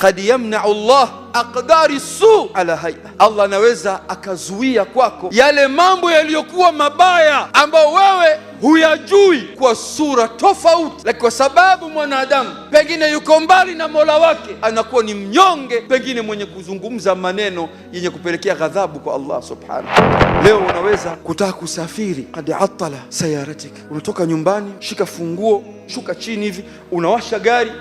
qad yamna'u Allah aqdari su ala hay'a, Allah anaweza akazuia kwako yale mambo yaliyokuwa mabaya ambayo wewe huyajui kwa sura tofauti, lakini kwa sababu mwanadamu pengine yuko mbali na Mola wake, anakuwa ni mnyonge, pengine mwenye kuzungumza maneno yenye kupelekea ghadhabu kwa Allah subhanahu. Leo unaweza kutaka kusafiri, qad attala sayaratik, unatoka nyumbani, shika funguo, shuka chini hivi, unawasha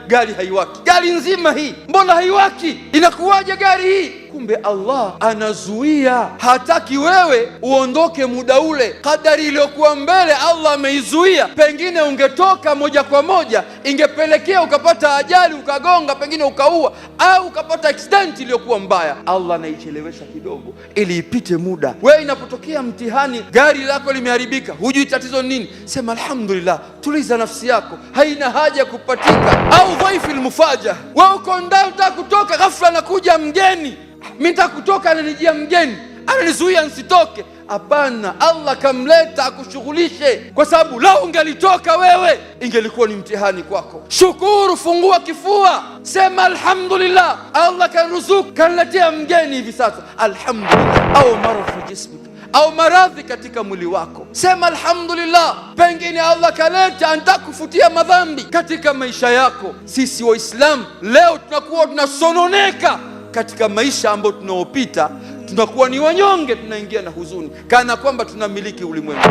gari haiwaki. Gari nzima hii mbona haiwaki? Inakuwaje gari hii? Kumbe Allah anazuia, hataki wewe uondoke muda ule. Kadari iliyokuwa mbele Allah ameizuia. Pengine ungetoka moja kwa moja, ingepelekea ukapata ajali, ukagonga, pengine ukaua, au ukapata accident iliyokuwa mbaya. Allah anaichelewesha kidogo ili ipite muda. Wewe inapotokea mtihani, gari lako limeharibika, hujui tatizo nini, sema alhamdulillah, tuliza nafsi yako, haina haja ya kupatika. Au dhaifu almufaja, wewe uko ndani unataka kutoka, ghafla anakuja mgeni, mimi nataka kutoka, ananijia mgeni, ananizuia nisitoke. Hapana, Allah kamleta akushughulishe, kwa sababu lau ungelitoka wewe ingelikuwa ni mtihani kwako. Shukuru, fungua kifua, sema alhamdulillah, Allah karuzuku, kaniletea mgeni hivi sasa, alhamdulillah. Au maradhi fi jismik, au maradhi katika mwili wako, sema alhamdulillah. Pengine Allah kaleta anataka kufutia madhambi katika maisha yako. Sisi Waislamu leo tunakuwa tunasononeka katika maisha ambayo tunaopita, tunakuwa ni wanyonge, tunaingia na huzuni kana kwamba tunamiliki ulimwengu.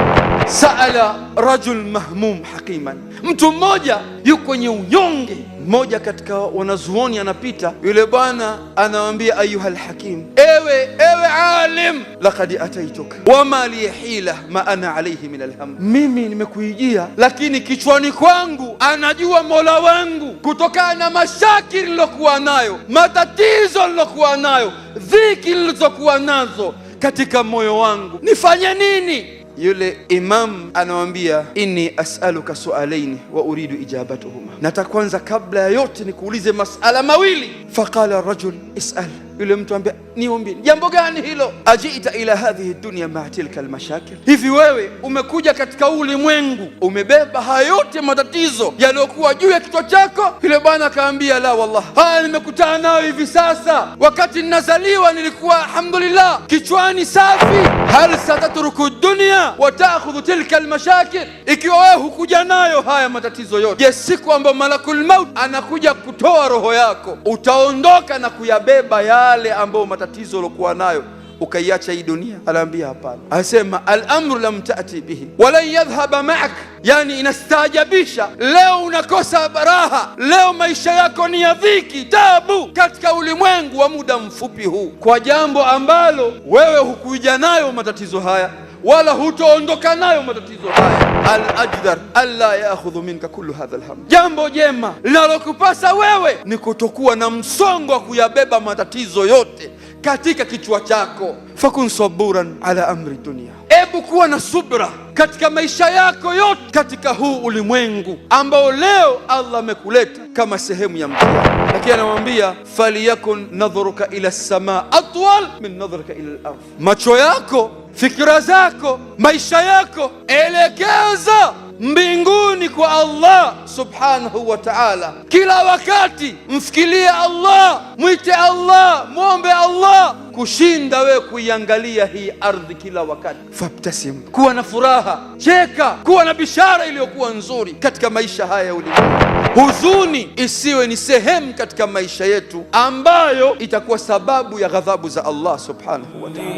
Saala rajul mahmum hakiman, mtu mmoja yuko kwenye unyonge. Mmoja katika wanazuoni anapita, yule bwana anamwambia, ayuha alhakim, ewe alim, laqad ataituka wama li hila ma ana alayhi min alham, mimi nimekuijia lakini kichwani kwangu anajua Mola wangu, kutokana na mashakili nilokuwa nayo, matatizo nilokuwa nayo, dhiki nilizokuwa nazo katika moyo wangu, nifanye nini? Yule imam anamwambia, inni as'aluka su'alaini wa uridu ijabatuhuma, nataka kwanza kabla ya yote nikuulize masala mawili. Faqala rajul is'al, yule mtu anambia, niombe. Jambo gani hilo? Ajita ila hadhihi dunya ma tilka almashakil, hivi wewe umekuja katika ulimwengu umebeba haya yote matatizo yaliyokuwa juu ya kichwa chako? Yule bwana akaambia, la wallah, haya nimekutana nayo hivi sasa, wakati ninazaliwa nilikuwa alhamdulillah kichwani safi. Hal satatruku dunya wa ta'khudhu tilka almashakil, ikiwa wewe hukuja nayo haya matatizo yote, je, siku ambayo malakul maut anakuja kutoa roho yako utaondoka na kuyabeba yale ambayo matatizo uliokuwa nayo ukaiacha hii dunia? Anaambia hapana. Anasema al-amru lam ta'ti bihi wa lan yadhhaba ma'ak, yani inastaajabisha, leo unakosa baraha, leo maisha yako ni ya dhiki, tabu katika ulimwengu wa muda mfupi huu, kwa jambo ambalo wewe hukuja nayo matatizo haya, wala hutoondoka nayo matatizo haya. Al-ajdar alla ya'khudhu minka kullu hadha al-ham, jambo jema linalokupasa wewe ni kutokuwa na msongo wa kuyabeba matatizo yote katika kichwa chako. Fakun saburan ala amri dunia, ebu kuwa na subra katika maisha yako yote katika huu ulimwengu ambao leo Allah amekuleta kama sehemu ya mtihani. Lakini anamwambia, faliyakun nadhruka ila as-samaa atwal min nadhrika ila al-ardh, macho yako, fikra zako, maisha yako elekeza mbinguni kwa Allah subhanahu wa ta'ala. Kila wakati mfikirie Allah, mwite Allah, muombe Allah, kushinda wewe kuiangalia hii ardhi kila wakati. Fabtasim, kuwa na furaha, cheka, kuwa na bishara iliyokuwa nzuri katika maisha haya ya ulimwengu. Huzuni isiwe ni sehemu katika maisha yetu ambayo itakuwa sababu ya ghadhabu za Allah subhanahu wa ta'ala.